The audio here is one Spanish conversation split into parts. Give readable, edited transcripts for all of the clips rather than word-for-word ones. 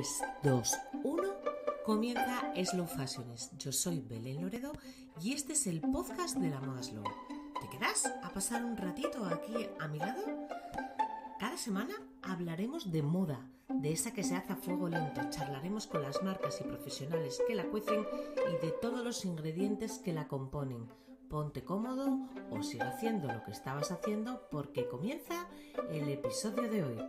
3, 2, 1, comienza Slow Fashions. Yo soy Belén Loredo y este es el podcast de la moda slow. ¿Te quedas a pasar un ratito aquí a mi lado? Cada semana hablaremos de moda, de esa que se hace a fuego lento. Charlaremos con las marcas y profesionales que la cuecen y de todos los ingredientes que la componen. Ponte cómodo o sigue haciendo lo que estabas haciendo porque comienza el episodio de hoy.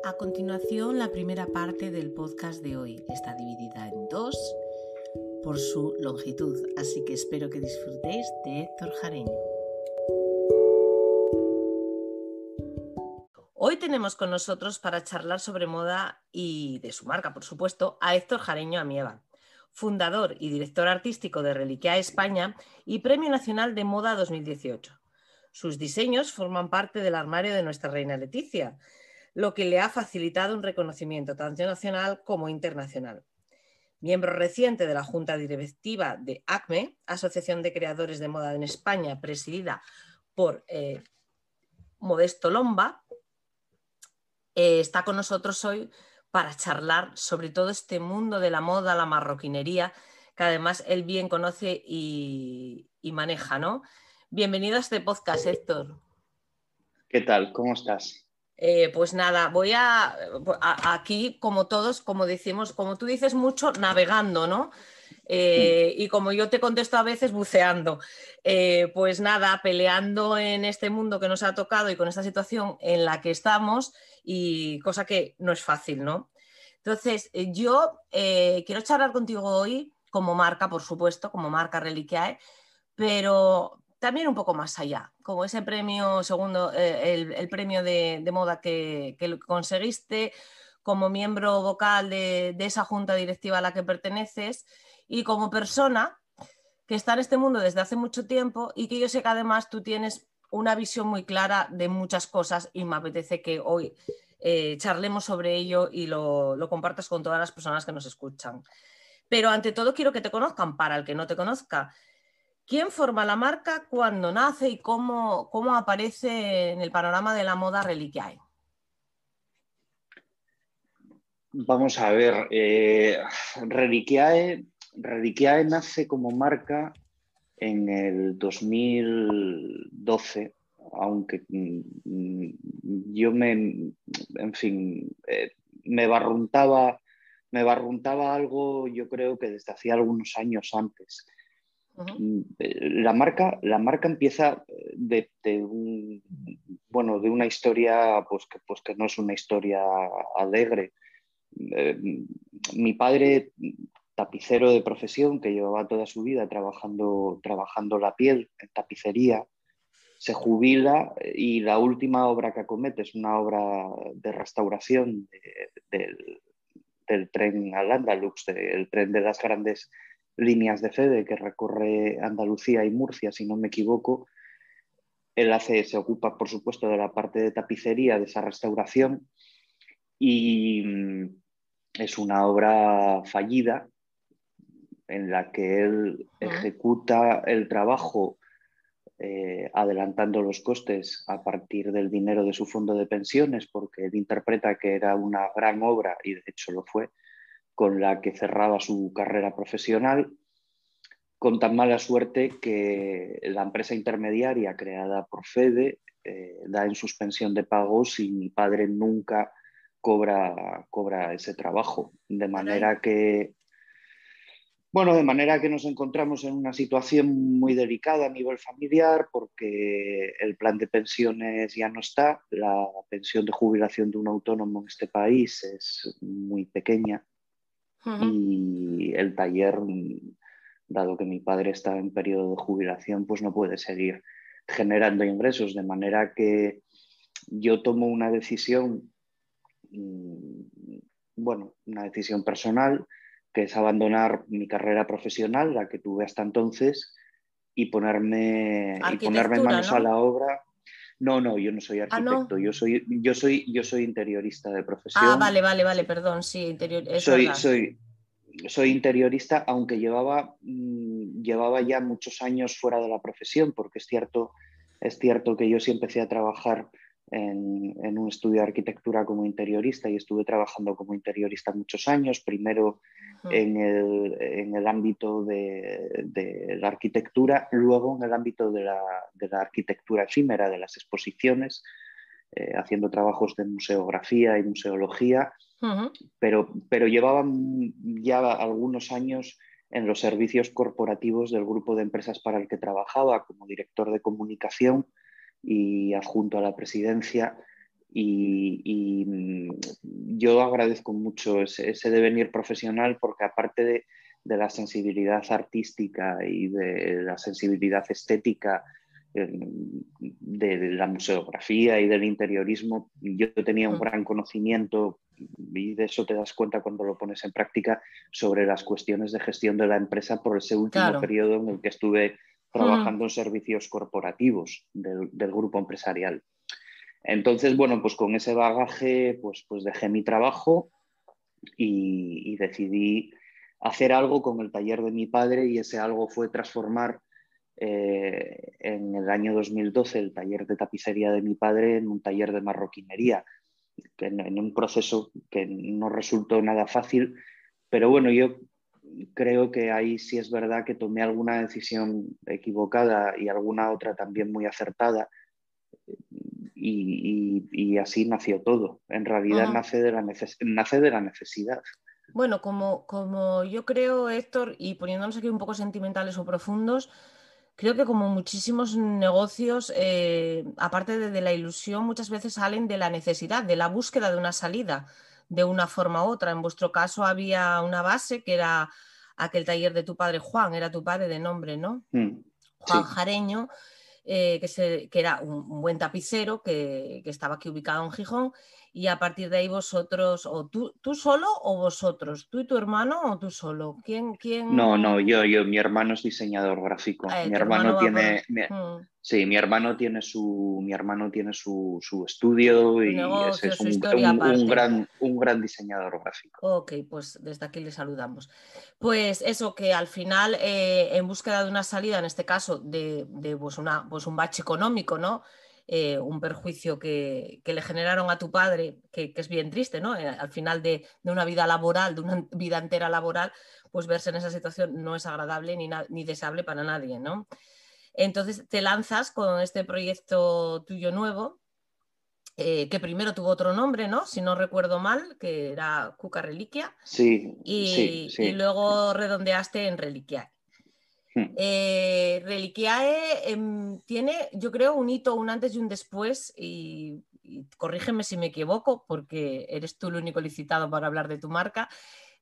A continuación, la primera parte del podcast de hoy está dividida en dos por su longitud, así que espero que disfrutéis de Héctor Jareño. Hoy tenemos con nosotros para charlar sobre moda y de su marca, por supuesto, a Héctor Jareño Amieva, fundador y director artístico de Reliquiae España y Premio Nacional de Moda 2018. Sus diseños forman parte del armario de nuestra reina Leticia, lo que le ha facilitado un reconocimiento tanto nacional como internacional. Miembro reciente de la Junta Directiva de ACME, Asociación de Creadores de Moda en España, presidida por Modesto Lomba, está con nosotros hoy para charlar sobre todo este mundo de la moda, la marroquinería, que además él bien conoce y maneja, ¿no? Bienvenido a este podcast, Héctor. ¿Qué tal? ¿Cómo estás? Pues nada, voy aquí, como todos, como decimos, como tú dices mucho, navegando, ¿no? Y como yo te contesto a veces, buceando. Pues nada, peleando en este mundo que nos ha tocado y con esta situación en la que estamos, y cosa que no es fácil, ¿no? Entonces, yo quiero charlar contigo hoy como marca, por supuesto, como marca Reliquiae, pero también un poco más allá, como ese premio segundo, el premio de moda que conseguiste como miembro vocal de esa junta directiva a la que perteneces y como persona que está en este mundo desde hace mucho tiempo y que yo sé que además tú tienes una visión muy clara de muchas cosas y me apetece que hoy charlemos sobre ello y lo compartas con todas las personas que nos escuchan. Pero ante todo quiero que te conozcan, para el que no te conozca. ¿Quién forma la marca, cuándo nace y cómo aparece en el panorama de la moda Reliquiae? Vamos a ver, Reliquiae nace como marca en el 2012, aunque yo en fin, me barruntaba algo, yo creo que desde hacía algunos años antes. La marca empieza de una historia pues que no es una historia alegre. Mi padre, tapicero de profesión, que llevaba toda su vida trabajando la piel en tapicería, se jubila y la última obra que acomete es una obra de restauración del tren al Andalux, el tren de las grandes líneas de Feve que recorre Andalucía y Murcia, si no me equivoco. Él se ocupa, por supuesto, de la parte de tapicería de esa restauración y es una obra fallida en la que él ejecuta el trabajo adelantando los costes a partir del dinero de su fondo de pensiones, porque él interpreta que era una gran obra, y de hecho lo fue, con la que cerraba su carrera profesional, con tan mala suerte que la empresa intermediaria creada por Fede da en suspensión de pagos y mi padre nunca cobra ese trabajo. De manera que nos encontramos en una situación muy delicada a nivel familiar porque el plan de pensiones ya no está, la pensión de jubilación de un autónomo en este país es muy pequeña y el taller, dado que mi padre está en periodo de jubilación, pues no puede seguir generando ingresos, de manera que yo tomo una decisión, una decisión personal, que es abandonar mi carrera profesional, la que tuve hasta entonces, y ponerme manos, ¿no?, a la obra. No, yo no soy arquitecto, ¿no? yo soy interiorista de profesión. Vale, perdón, sí, interior, es verdad. Soy interiorista, aunque llevaba ya muchos años fuera de la profesión, porque es cierto Es cierto que yo sí empecé a trabajar en un estudio de arquitectura como interiorista y estuve trabajando como interiorista muchos años, primero en el ámbito de la arquitectura, luego en el ámbito de la arquitectura efímera, de las exposiciones, haciendo trabajos de museografía y museología, pero llevaba ya algunos años en los servicios corporativos del grupo de empresas para el que trabajaba como director de comunicación y adjunto a la presidencia. Y yo agradezco mucho ese devenir profesional porque aparte de la sensibilidad artística y de la sensibilidad estética de la museografía y del interiorismo, yo tenía un gran conocimiento, y de eso te das cuenta cuando lo pones en práctica, sobre las cuestiones de gestión de la empresa por ese último periodo en el que estuve trabajando en servicios corporativos del grupo empresarial. Entonces, bueno, pues con ese bagaje pues dejé mi trabajo y decidí hacer algo con el taller de mi padre, y ese algo fue transformar en el año 2012 el taller de tapicería de mi padre en un taller de marroquinería, en un proceso que no resultó nada fácil, pero bueno, yo creo que ahí sí es verdad que tomé alguna decisión equivocada y alguna otra también muy acertada, y así nació todo. En realidad nace de la necesidad. Bueno, como yo creo, Héctor, y poniéndonos aquí un poco sentimentales o profundos, creo que como muchísimos negocios, aparte de la ilusión, muchas veces salen de la necesidad, de la búsqueda de una salida, de una forma u otra. En vuestro caso había una base que era aquel taller de tu padre Juan, era tu padre de nombre, ¿no? Juan Sí. Jareño, que era un buen tapicero que estaba aquí ubicado en Gijón, y a partir de ahí vosotros, o tú solo o vosotros, tú y tu hermano o tú solo. ¿Quién? No, mi hermano es diseñador gráfico. Mi Tu hermano hermano va por... tiene, sí, mi hermano tiene su estudio su y ese negocio, es su historia aparte. un gran diseñador gráfico. Ok, pues desde aquí le saludamos. Pues eso, que al final, en búsqueda de una salida, en este caso, de pues un bache económico, ¿no? Un perjuicio que le generaron a tu padre, que es bien triste, ¿no? Al final de una vida laboral, de una vida entera laboral, pues verse en esa situación no es agradable ni deseable para nadie, ¿no? Entonces te lanzas con este proyecto tuyo nuevo, que primero tuvo otro nombre, ¿no? Si no recuerdo mal, que era Cuca Reliquia, Sí, sí, y sí. luego redondeaste en Reliquiae. Reliquiae tiene, yo creo, un hito, un antes y un después, y corrígeme si me equivoco, porque eres tú el único licitado para hablar de tu marca,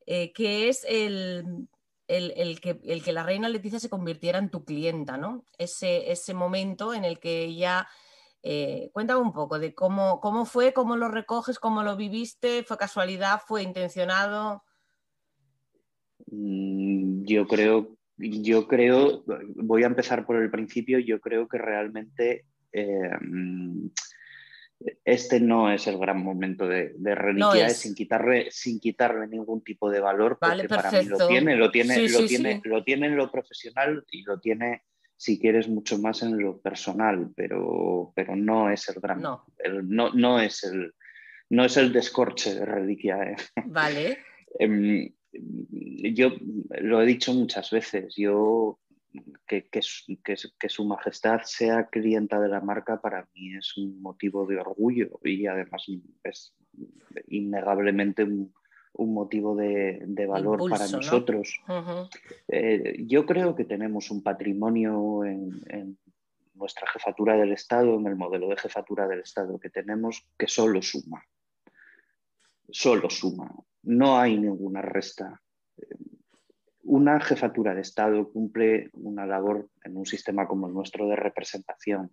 que es el que la reina Leticia se convirtiera en tu clienta, ¿no? Ese momento en el que ella... cuéntame un poco de cómo fue, cómo lo recoges, cómo lo viviste, fue casualidad, fue intencionado. Yo creo, voy a empezar por el principio, yo creo que realmente este no es el gran momento de No Reliquiae, es. sin quitarle ningún tipo de valor, Vale, porque para mí perfecto. Sí, sí, sí. lo tiene en lo profesional y lo tiene, si quieres, mucho más en lo personal, pero no es el gran, No. no es el descorche de Reliquiae. Vale. Yo lo he dicho muchas veces, que Su Majestad sea clienta de la marca para mí es un motivo de orgullo y además es innegablemente un motivo de De valor para impulso, ¿no? nosotros. Yo creo que tenemos un patrimonio en nuestra jefatura del Estado, en el modelo de jefatura del Estado que tenemos, que solo suma, no hay ninguna resta. Una jefatura de Estado cumple una labor en un sistema como el nuestro de representación.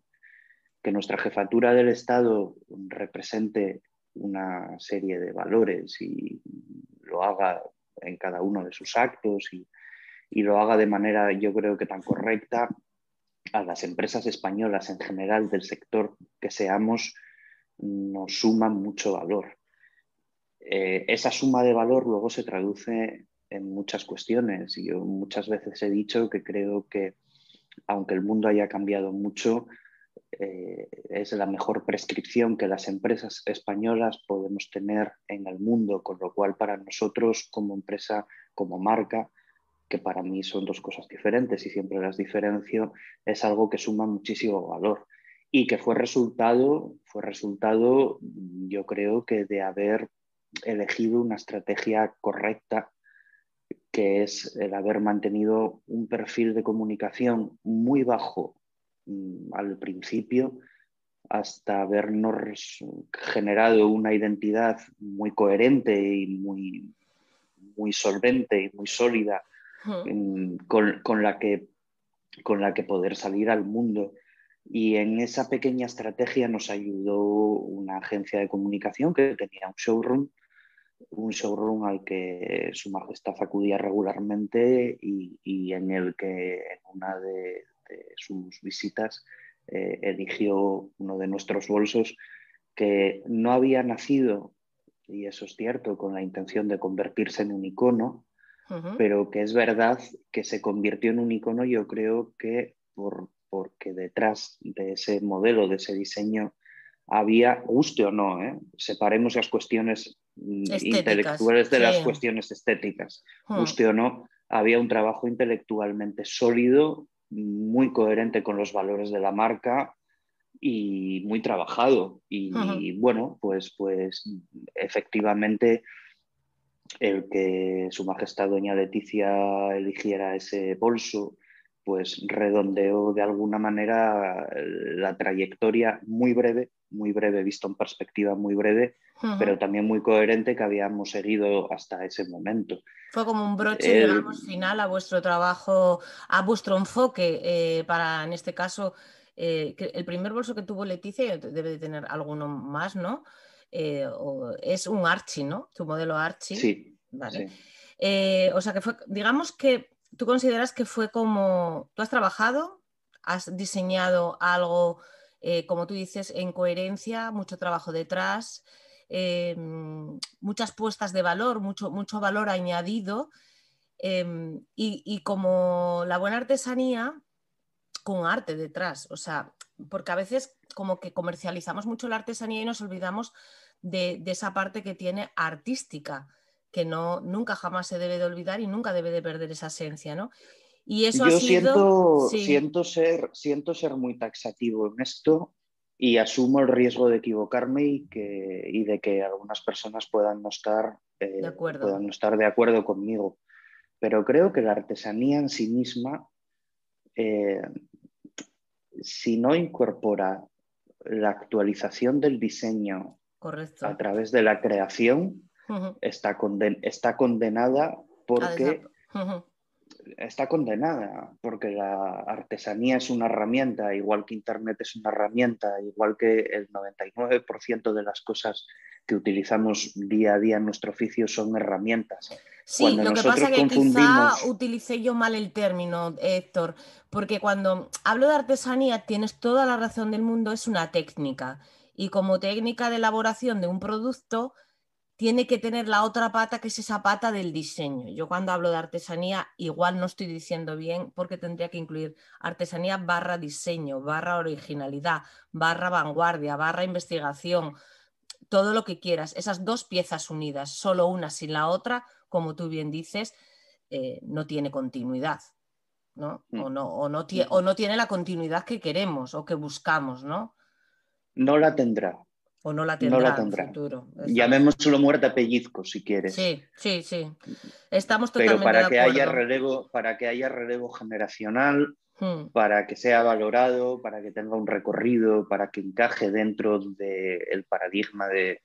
Que nuestra jefatura del Estado represente una serie de valores y lo haga en cada uno de sus actos y lo haga de manera, yo creo que tan correcta, a las empresas españolas en general del sector que seamos, nos suma mucho valor. Esa suma de valor luego se traduce en muchas cuestiones. Y yo muchas veces he dicho que creo que, aunque el mundo haya cambiado mucho, es la mejor prescripción que las empresas españolas podemos tener en el mundo, con lo cual para nosotros como empresa, como marca, que para mí son dos cosas diferentes y siempre las diferencio, es algo que suma muchísimo valor y que fue resultado, yo creo que de haber elegido una estrategia correcta, que es el haber mantenido un perfil de comunicación muy bajo al principio, hasta habernos generado una identidad muy coherente y muy solvente y muy sólida con la que poder salir al mundo. Y en esa pequeña estrategia nos ayudó una agencia de comunicación que tenía un showroom al que Su Majestad acudía regularmente y en el que en una de sus visitas eligió uno de nuestros bolsos, que no había nacido, y eso es cierto, con la intención de convertirse en un icono, pero que es verdad que se convirtió en un icono, yo creo que porque detrás de ese modelo, de ese diseño, había, guste o no, separemos las cuestiones Estéticas, intelectuales de las sí. cuestiones estéticas, guste o no, había un trabajo intelectualmente sólido, muy coherente con los valores de la marca y muy trabajado. Y bueno, pues efectivamente el que Su Majestad Doña Leticia eligiera ese bolso, pues redondeó de alguna manera la trayectoria muy breve, visto en perspectiva muy breve, pero también muy coherente que habíamos seguido hasta ese momento. Fue como un broche, digamos, final a vuestro trabajo, a vuestro enfoque para, en este caso, que el primer bolso que tuvo Leticia, debe de tener alguno más, ¿no? Es un Archie, ¿no? Tu modelo Archie. Sí, Vale. sí. O sea, que fue, digamos que tú consideras que fue como, tú has trabajado, has diseñado algo, como tú dices, en coherencia, mucho trabajo detrás, muchas puestas de valor, mucho valor añadido, y como la buena artesanía con arte detrás, o sea, porque a veces como que comercializamos mucho la artesanía y nos olvidamos de esa parte que tiene artística, que no, nunca jamás se debe de olvidar y nunca debe de perder esa esencia, ¿no? Y eso ha Yo sido, siento, sí, siento ser muy taxativo en esto y asumo el riesgo de equivocarme y de que algunas personas de acuerdo. puedan no estar de acuerdo conmigo. Pero creo que la artesanía en sí misma, eh, si no incorpora la actualización del diseño a Correcto. través de la creación, está condenada porque la artesanía es una herramienta, igual que Internet es una herramienta, igual que el 99% de las cosas que utilizamos día a día en nuestro oficio son herramientas. Sí, Cuando lo que pasa nosotros que quizá confundimos, utilicé yo mal el término, Héctor, porque cuando hablo de artesanía tienes toda la razón del mundo, es una técnica. Y como técnica de elaboración de un producto, tiene que tener la otra pata, que es esa pata del diseño. Yo cuando hablo de artesanía, igual no estoy diciendo bien, porque tendría que incluir artesanía barra diseño, barra originalidad, barra vanguardia, barra investigación, todo lo que quieras. Esas dos piezas unidas, solo una sin la otra, como tú bien dices, no tiene continuidad, ¿no? O no tiene la continuidad que queremos o que buscamos, ¿no? no la tendrá, O no la no la tendrá en el tendrá. futuro. Estamos de Llamémoslo acuerdo. muerte a pellizco si quieres. Sí, sí, sí. Estamos Pero totalmente de acuerdo. para que haya relevo generacional, Hmm. para que sea valorado, para que tenga un recorrido, para que encaje dentro del paradigma de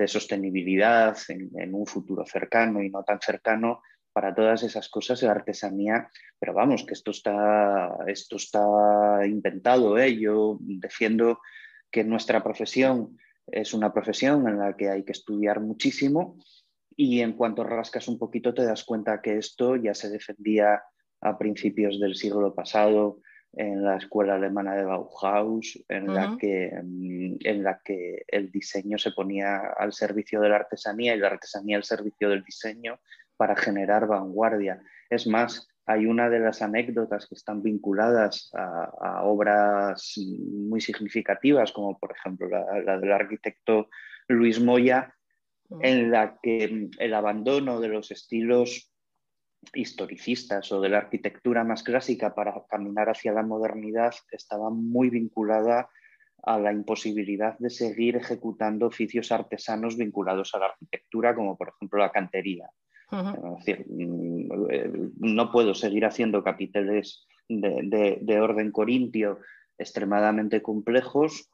sostenibilidad en un futuro cercano y no tan cercano, para todas esas cosas la artesanía, pero vamos, que esto está inventado, ¿eh? Yo defiendo que nuestra profesión es una profesión en la que hay que estudiar muchísimo y en cuanto rascas un poquito te das cuenta que esto ya se defendía a principios del siglo pasado en la escuela alemana de Bauhaus, en la que el diseño se ponía al servicio de la artesanía y la artesanía al servicio del diseño para generar vanguardia. Es más, hay una de las anécdotas que están vinculadas a obras muy significativas, como por ejemplo la del arquitecto Luis Moya, en la que el abandono de los estilos historicistas o de la arquitectura más clásica para caminar hacia la modernidad estaba muy vinculada a la imposibilidad de seguir ejecutando oficios artesanos vinculados a la arquitectura, como por ejemplo la cantería. Es decir, no puedo seguir haciendo capiteles de orden corintio extremadamente complejos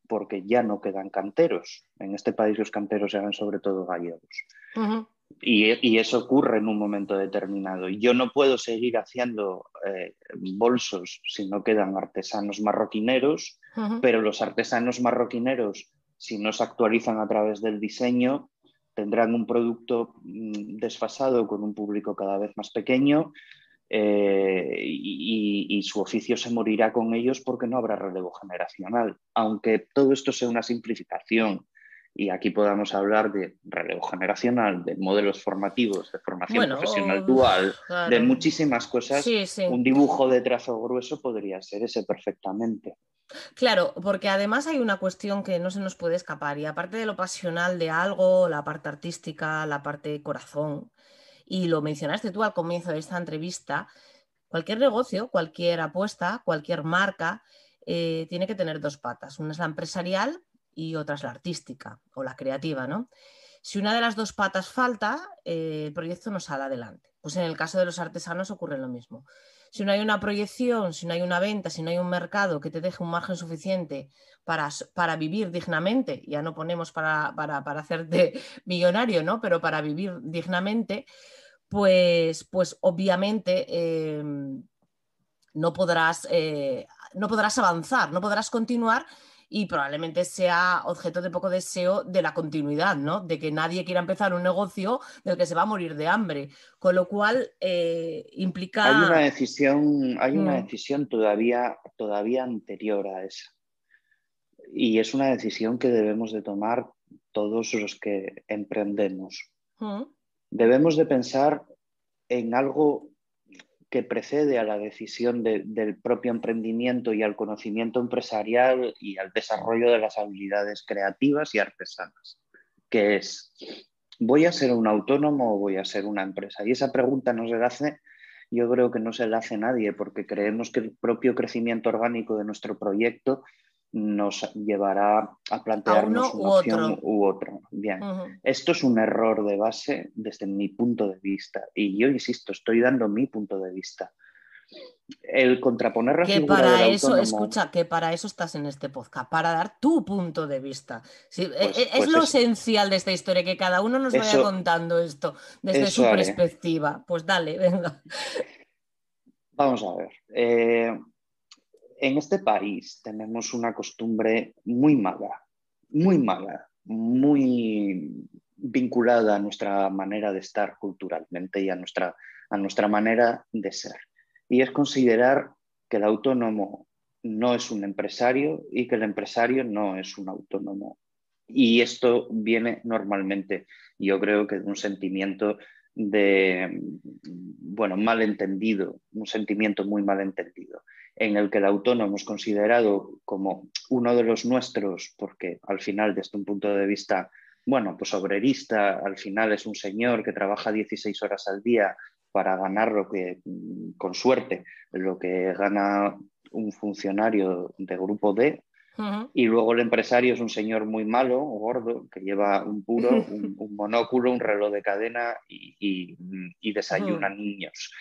porque ya no quedan canteros. En este país los canteros eran sobre todo gallegos. Y eso ocurre en un momento determinado. Yo no puedo seguir haciendo bolsos si no quedan artesanos marroquineros, pero los artesanos marroquineros, si no se actualizan a través del diseño, tendrán un producto desfasado con un público cada vez más pequeño y su oficio se morirá con ellos porque no habrá relevo generacional. Aunque todo esto sea una simplificación y aquí podamos hablar de relevo generacional, de modelos formativos, de formación profesional dual, claro, de muchísimas cosas, sí, sí. un dibujo de trazo grueso podría ser ese perfectamente. Claro, porque además hay una cuestión que no se nos puede escapar y aparte de lo pasional de algo, la parte artística, la parte corazón, y lo mencionaste tú al comienzo de esta entrevista, cualquier negocio, cualquier apuesta, cualquier marca tiene que tener dos patas. Una es la empresarial y otra es la artística o la creativa, ¿no? Si una de las dos patas falta, el proyecto no sale adelante. Pues en el caso de los artesanos ocurre lo mismo. Si no hay una proyección, si no hay una venta, si no hay un mercado que te deje un margen suficiente para vivir dignamente, ya no ponemos para hacerte millonario, ¿no? Pero para vivir dignamente, pues obviamente no podrás avanzar, no podrás continuar y probablemente sea objeto de poco deseo de la continuidad, ¿no? De que nadie quiera empezar un negocio del que se va a morir de hambre, con lo cual implica... Hay una decisión todavía anterior a esa y es una decisión que debemos de tomar todos los que emprendemos. Debemos de pensar en algo que precede a la decisión del propio emprendimiento y al conocimiento empresarial y al desarrollo de las habilidades creativas y artesanas, que es, ¿voy a ser un autónomo o voy a ser una empresa? Y esa pregunta no se la hace, yo creo que no se la hace nadie, porque creemos que el propio crecimiento orgánico de nuestro proyecto nos llevará a plantearnos una opción u otra. Bien, esto es un error de base desde mi punto de vista y yo insisto, estoy dando mi punto de vista. El contraponer la figura del autónomo... Escucha, que para eso estás en este podcast, para dar tu punto de vista. Sí, es lo esencial de esta historia, que cada uno nos vaya contando esto desde su perspectiva. Pues dale, venga. Vamos a ver. En este país tenemos una costumbre muy mala, muy vinculada a nuestra manera de estar culturalmente y a nuestra manera de ser. Y es considerar que el autónomo no es un empresario y que el empresario no es un autónomo. Y esto viene normalmente, yo creo que de un sentimiento malentendido, un sentimiento muy malentendido, en el que el autónomo es considerado como uno de los nuestros, porque al final, desde un punto de vista, pues obrerista, al final es un señor que trabaja 16 horas al día para ganar lo que, con suerte, lo que gana un funcionario de grupo D. Y luego el empresario es un señor muy malo, gordo, que lleva un puro, un monóculo, un reloj de cadena y desayuna niños.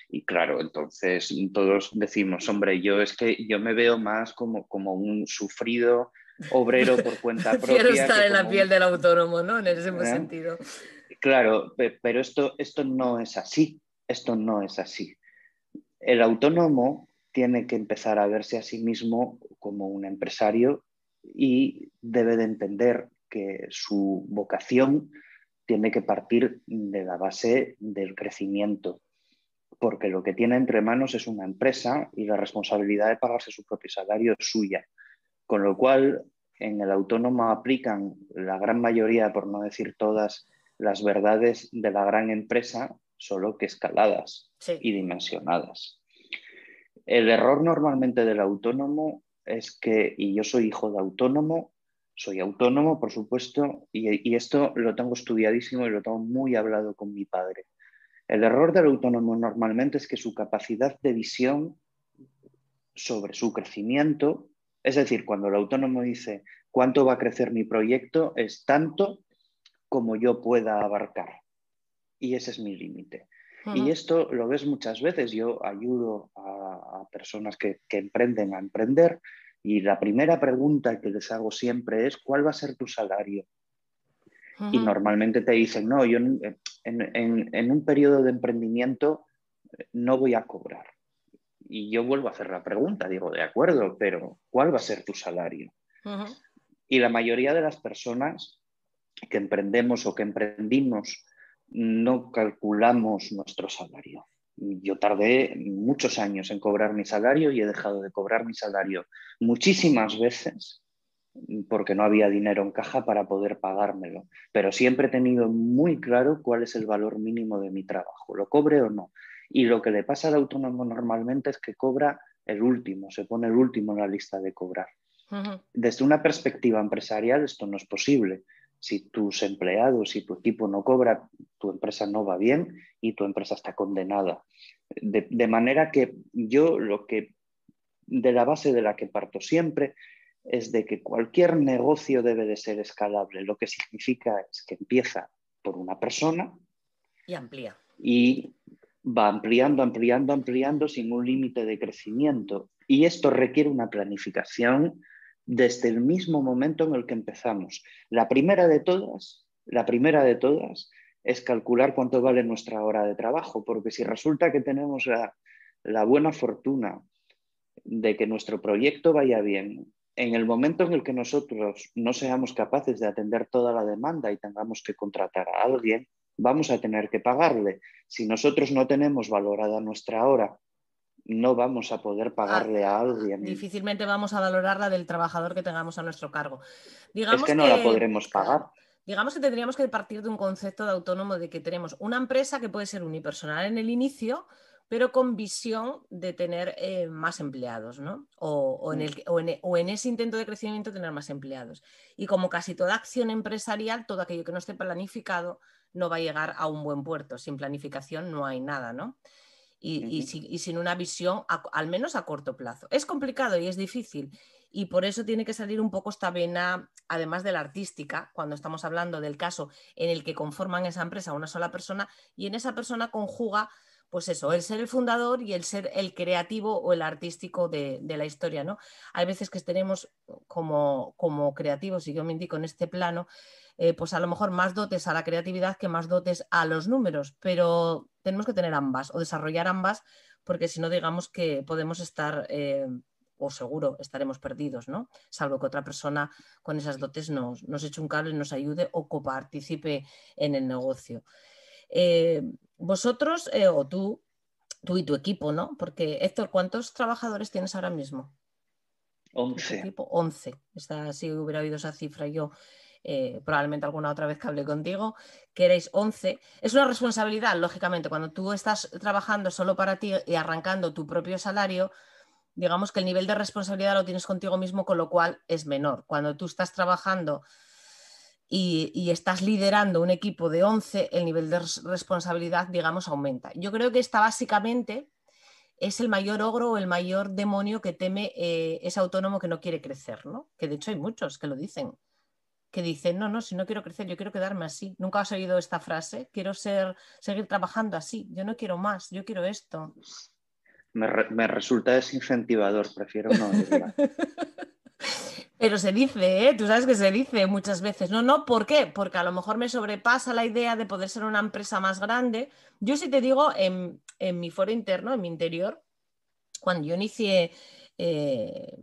Y claro, entonces todos decimos, hombre, yo me veo más como un sufrido obrero por cuenta propia. Prefiero estar en la piel del autónomo, ¿no? En ese sentido. Claro, pero esto no es así. Esto no es así. El autónomo tiene que empezar a verse a sí mismo como un empresario y debe de entender que su vocación tiene que partir de la base del crecimiento, porque lo que tiene entre manos es una empresa y la responsabilidad de pagarse su propio salario es suya. Con lo cual, en el autónomo aplican la gran mayoría, por no decir todas, las verdades de la gran empresa, solo que escaladas. Sí. y dimensionadas. El error normalmente del autónomo es que, y yo soy hijo de autónomo, soy autónomo, por supuesto, y esto lo tengo estudiadísimo y lo tengo muy hablado con mi padre. El error del autónomo normalmente es que su capacidad de visión sobre su crecimiento, es decir, cuando el autónomo dice cuánto va a crecer mi proyecto, es tanto como yo pueda abarcar. Y ese es mi límite. Y esto lo ves muchas veces. Yo ayudo a personas que emprenden a emprender y la primera pregunta que les hago siempre es ¿cuál va a ser tu salario? Y normalmente te dicen, no, yo en un periodo de emprendimiento no voy a cobrar. Y yo vuelvo a hacer la pregunta, digo, de acuerdo, pero ¿cuál va a ser tu salario? Y la mayoría de las personas que emprendemos o que emprendimos no calculamos nuestro salario. Yo tardé muchos años en cobrar mi salario y he dejado de cobrar mi salario muchísimas veces porque no había dinero en caja para poder pagármelo. Pero siempre he tenido muy claro cuál es el valor mínimo de mi trabajo, lo cobre o no. Y lo que le pasa al autónomo normalmente es que cobra el último, se pone el último en la lista de cobrar. Desde una perspectiva empresarial esto no es posible. Si tus empleados, si tu equipo no cobra, tu empresa no va bien y tu empresa está condenada. De manera que yo de la base de la que parto siempre es de que cualquier negocio debe de ser escalable. Lo que significa es que empieza por una persona y amplía. Y va ampliando sin un límite de crecimiento. Y esto requiere una planificación desde el mismo momento en el que empezamos. La primera de todas es calcular cuánto vale nuestra hora de trabajo, porque si resulta que tenemos la buena fortuna de que nuestro proyecto vaya bien, en el momento en el que nosotros no seamos capaces de atender toda la demanda y tengamos que contratar a alguien, vamos a tener que pagarle. Si nosotros no tenemos valorada nuestra hora, no vamos a poder pagarle a alguien. Difícilmente vamos a valorar la del trabajador que tengamos a nuestro cargo. Es que no la podremos pagar. Digamos que tendríamos que partir de un concepto de autónomo de que tenemos una empresa que puede ser unipersonal en el inicio, pero con visión de tener más empleados, ¿no? O en ese intento de crecimiento tener más empleados. Y como casi toda acción empresarial, todo aquello que no esté planificado no va a llegar a un buen puerto. Sin planificación no hay nada, ¿no? Y sin una visión, al menos a corto plazo. Es complicado y es difícil. Y por eso tiene que salir un poco esta vena, además de la artística, cuando estamos hablando del caso en el que conforman esa empresa una sola persona y en esa persona conjuga, pues eso, el ser el fundador y el ser el creativo o el artístico de la historia, ¿no? Hay veces que tenemos como creativos, y yo me indico en este plano, pues a lo mejor más dotes a la creatividad que más dotes a los números, pero tenemos que tener ambas o desarrollar ambas, porque si no, digamos que podemos estar, o seguro estaremos perdidos, ¿no? Salvo que otra persona con esas dotes nos eche un cable, nos ayude o coparticipe en el negocio. Vosotros, o tú y tu equipo, ¿no? Porque, Héctor, ¿cuántos trabajadores tienes ahora mismo? 11. 11. Si hubiera oído esa cifra yo, probablemente alguna otra vez que hablé contigo, que erais 11. Es una responsabilidad, lógicamente, cuando tú estás trabajando solo para ti y arrancando tu propio salario, digamos que el nivel de responsabilidad lo tienes contigo mismo, con lo cual es menor. Cuando tú estás trabajando y estás liderando un equipo de 11, el nivel de responsabilidad, digamos, aumenta. Yo creo que esta básicamente es el mayor ogro o el mayor demonio que teme ese autónomo que no quiere crecer, ¿no? Que de hecho hay muchos que lo dicen, que dicen, no, si no quiero crecer, yo quiero quedarme así. ¿Nunca has oído esta frase? Quiero seguir trabajando así, yo no quiero más, yo quiero esto. Me resulta desincentivador, prefiero no oírla. Pero se dice, tú sabes que se dice muchas veces. No, ¿por qué? Porque a lo mejor me sobrepasa la idea de poder ser una empresa más grande. Yo sí te digo, en mi foro interno, en mi interior, cuando yo inicié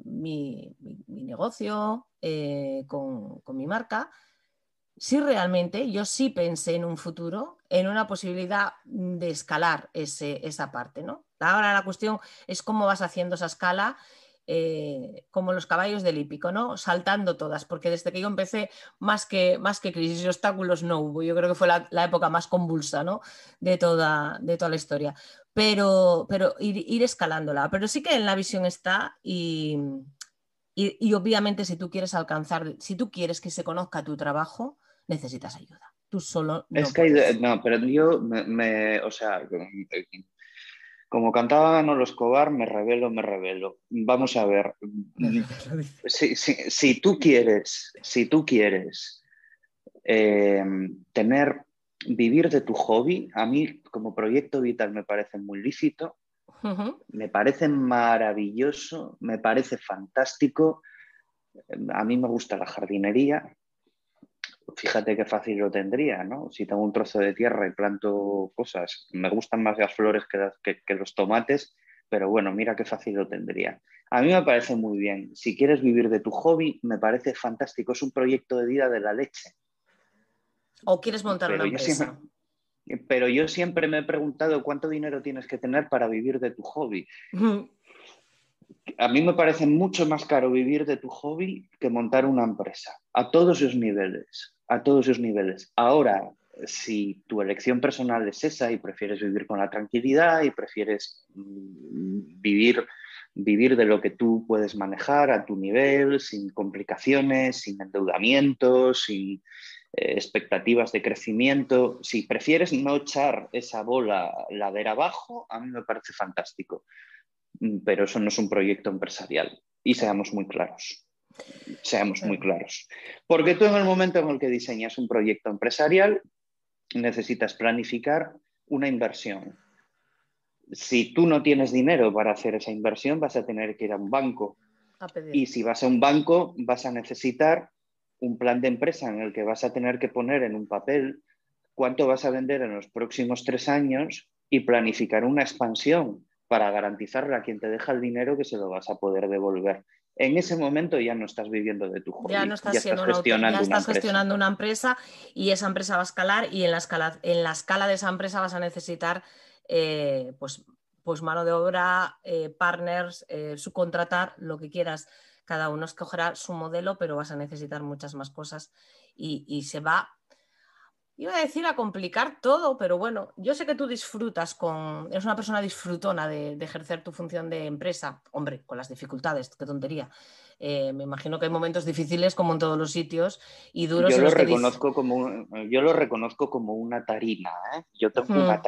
mi negocio con mi marca, sí realmente yo sí pensé en un futuro, en una posibilidad de escalar esa parte, ¿no? Ahora la cuestión es cómo vas haciendo esa escala. como los caballos del hípico, ¿no? Saltando todas, porque desde que yo empecé, más que crisis y obstáculos no hubo. Yo creo que fue la época más convulsa, ¿no? de toda la historia. Pero ir escalándola. Pero sí que en la visión está y obviamente si tú quieres alcanzar, si tú quieres que se conozca tu trabajo, necesitas ayuda. Tú solo no Es que puedes. no, pero yo o sea, como cantaba Manolo Escobar, me revelo, me revelo. Vamos a ver, Lo dice. si tú quieres eh, vivir de tu hobby, a mí como proyecto vital me parece muy lícito, Uh-huh. me parece maravilloso, me parece fantástico. A mí me gusta la jardinería. Fíjate qué fácil lo tendría, ¿no? Si tengo un trozo de tierra y planto cosas, me gustan más las flores que los tomates, pero bueno, mira qué fácil lo tendría. A mí me parece muy bien. Si quieres vivir de tu hobby, me parece fantástico. Es un proyecto de vida de la leche. O quieres montar una Pero yo empresa. siempre, pero yo siempre me he preguntado cuánto dinero tienes que tener para vivir de tu hobby. Uh-huh. A mí me parece mucho más caro vivir de tu hobby que montar una empresa, a todos sus niveles, a todos sus niveles. Ahora, si tu elección personal es esa y prefieres vivir con la tranquilidad y prefieres vivir de lo que tú puedes manejar a tu nivel, sin complicaciones, sin endeudamientos, sin expectativas de crecimiento, si prefieres no echar esa bola ladera abajo, a mí me parece fantástico, pero eso no es un proyecto empresarial. Y seamos muy claros. Porque tú en el momento en el que diseñas un proyecto empresarial, necesitas planificar una inversión. Si tú no tienes dinero para hacer esa inversión, vas a tener que ir a un banco. A pedir. Y si vas a un banco, vas a necesitar un plan de empresa en el que vas a tener que poner en un papel cuánto vas a vender en los próximos 3 años y planificar una expansión para garantizarle a quien te deja el dinero que se lo vas a poder devolver. En ese momento ya no estás viviendo de tu Ya no hobby, estás ya estás siendo ya gestionando una estás empresa. gestionando una empresa y esa empresa va a escalar y en la escala de esa empresa vas a necesitar pues mano de obra, partners, subcontratar, lo que quieras. Cada uno escogerá su modelo, pero vas a necesitar muchas más cosas y se va. Iba a decir a complicar todo, pero bueno, yo sé que tú eres una persona disfrutona de ejercer tu función de empresa, hombre, con las dificultades, qué tontería. Me imagino que hay momentos difíciles como en todos los sitios y duros Yo en lo los que dices, reconozco yo lo reconozco como una tarina, ¿eh? Yo tengo una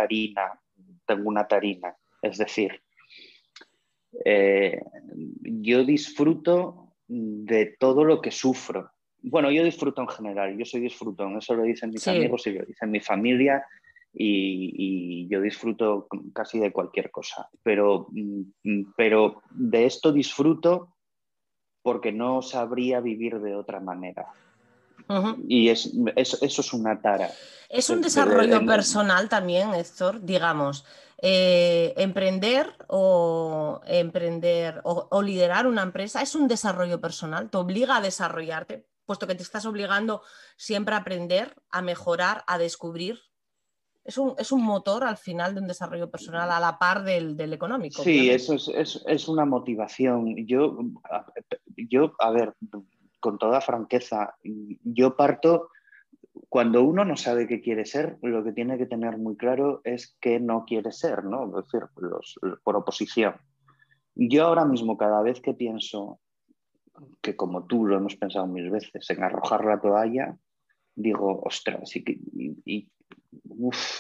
tarina. Es decir, eh, yo disfruto de todo lo que sufro. Bueno, yo disfruto en general, yo soy disfrutón, eso lo dicen mis sí, amigos y lo dicen mi familia y yo disfruto casi de cualquier cosa, pero de esto disfruto porque no sabría vivir de otra manera. uh-huh. Y eso es una tara. Es un desarrollo personal también, Héctor, digamos. Emprender o liderar una empresa es un desarrollo personal, te obliga a desarrollarte, puesto que te estás obligando siempre a aprender, a mejorar, a descubrir. Es un motor al final de un desarrollo personal a la par del económico, Sí, obviamente. eso es una motivación. Yo, a ver, con toda franqueza, yo parto, cuando uno no sabe qué quiere ser, lo que tiene que tener muy claro es qué no quiere ser, ¿no? Es decir, por oposición. Yo ahora mismo, cada vez que pienso, que como tú lo hemos pensado mil veces, en arrojar la toalla, digo, ostras,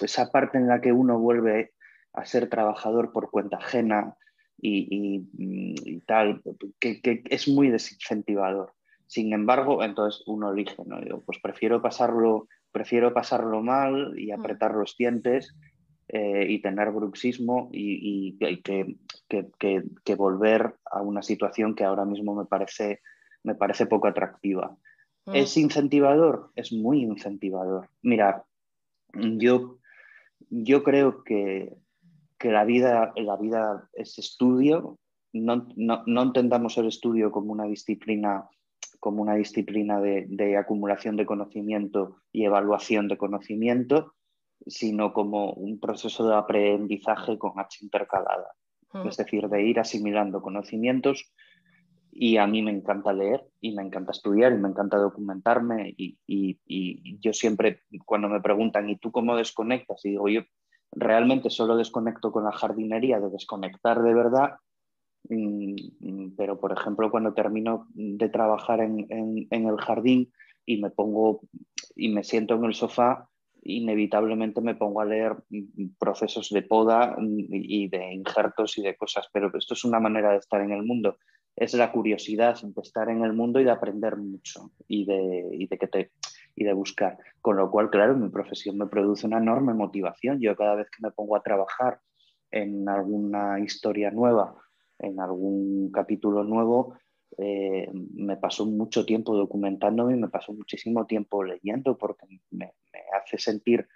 esa parte en la que uno vuelve a ser trabajador por cuenta ajena y tal, que es muy desincentivador. Sin embargo, entonces uno elige, ¿no? Digo, pues prefiero pasarlo mal y apretar los dientes y tener bruxismo que volver a una situación que ahora mismo me parece poco atractiva. Mm, ¿Es incentivador? Es muy incentivador. Mira, yo creo que la vida es estudio. No entendamos el estudio como una disciplina de acumulación de conocimiento y evaluación de conocimiento, sino como un proceso de aprendizaje con H intercalada. mm, Es decir, de ir asimilando conocimientos Y a mí me encanta leer y me encanta estudiar y me encanta documentarme y yo siempre cuando me preguntan ¿y tú cómo desconectas? Y digo yo realmente solo desconecto con la jardinería, de desconectar de verdad, pero por ejemplo cuando termino de trabajar en el jardín y me pongo y me siento en el sofá, inevitablemente me pongo a leer procesos de poda y de injertos y de cosas, pero esto es una manera de estar en el mundo, es la curiosidad de estar en el mundo y de aprender mucho y de buscar. Con lo cual, claro, mi profesión me produce una enorme motivación. Yo cada vez que me pongo a trabajar en alguna historia nueva, en algún capítulo nuevo, me paso mucho tiempo documentándome y me paso muchísimo tiempo leyendo porque me hace sentir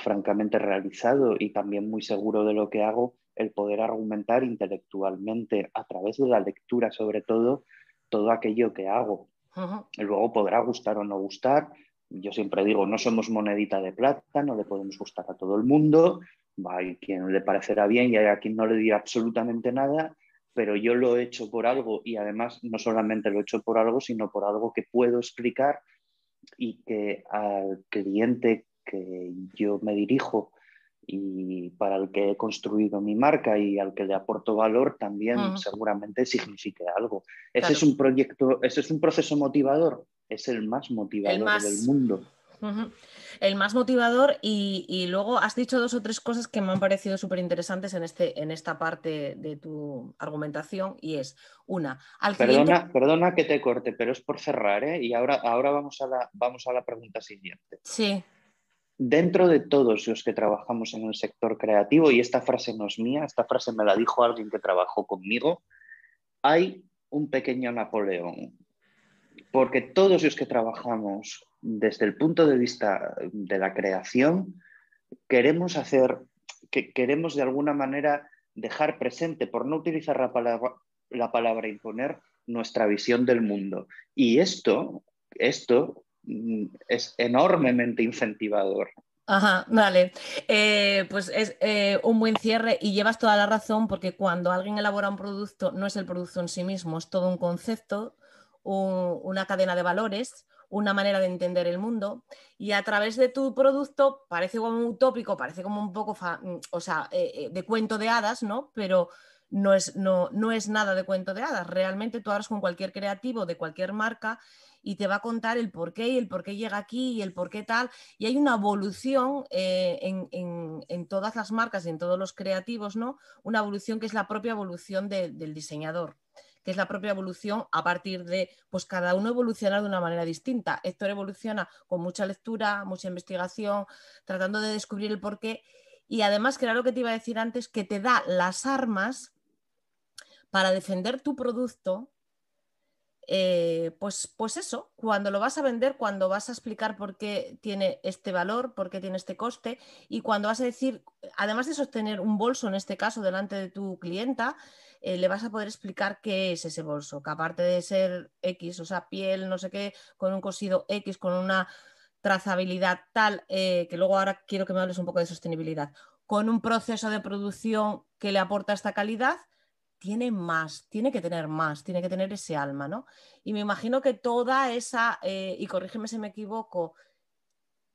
francamente realizado y también muy seguro de lo que hago el poder argumentar intelectualmente a través de la lectura, sobre todo aquello que hago. Ujú. Y luego podrá gustar o no gustar. Yo siempre digo, no somos monedita de plata, no le podemos gustar a todo el mundo. Hay quien le parecerá bien y hay a quien no le dirá absolutamente nada, pero yo lo he hecho por algo y además no solamente lo he hecho por algo, sino por algo que puedo explicar y que al cliente que yo me dirijo y para el que he construido mi marca y al que le aporto valor también Ujú. seguramente signifique algo. Ese es Claro, un proyecto, ese es un proceso motivador, es el más el motivador del más... mundo. Ujú. El más motivador y luego has dicho dos o tres cosas que me han parecido súper interesantes en esta parte de tu argumentación y es una, al cliente, Perdona que te corte, pero es por cerrar, ¿eh? Y ahora vamos a la pregunta siguiente. sí, Dentro de todos los que trabajamos en el sector creativo, y esta frase no es mía, esta frase me la dijo alguien que trabajó conmigo, hay un pequeño Napoleón, porque todos los que trabajamos desde el punto de vista de la creación, queremos queremos de alguna manera dejar presente, por no utilizar la palabra imponer, nuestra visión del mundo. Y esto es enormemente incentivador. ajá, vale. Pues es un buen cierre y llevas toda la razón porque cuando alguien elabora un producto no es el producto en sí mismo, es todo un concepto, una cadena de valores, una manera de entender el mundo y a través de tu producto parece como un utópico, parece como un poco, o sea, de cuento de hadas, ¿no? Pero no es nada de cuento de hadas. Realmente tú hablas con cualquier creativo de cualquier marca y te va a contar el por qué y el por qué llega aquí y el por qué tal. Y hay una evolución en todas las marcas y en todos los creativos, ¿no? Una evolución que es la propia evolución del diseñador, que es la propia evolución a partir de, pues cada uno evoluciona de una manera distinta. Héctor evoluciona con mucha lectura, mucha investigación, tratando de descubrir el porqué. Y además, que era lo que te iba a decir antes, que te da las armas para defender tu producto pues eso, cuando lo vas a vender, cuando vas a explicar por qué tiene este valor, por qué tiene este coste y cuando vas a decir, además de sostener un bolso, en este caso, delante de tu clienta, le vas a poder explicar qué es ese bolso, que aparte de ser X, o sea, piel, no sé qué, con un cosido X, con una trazabilidad tal, que luego ahora quiero que me hables un poco de sostenibilidad, con un proceso de producción que le aporta esta calidad, tiene más, tiene que tener más, tiene que tener ese alma, ¿no? Y me imagino que toda esa, y corrígeme si me equivoco,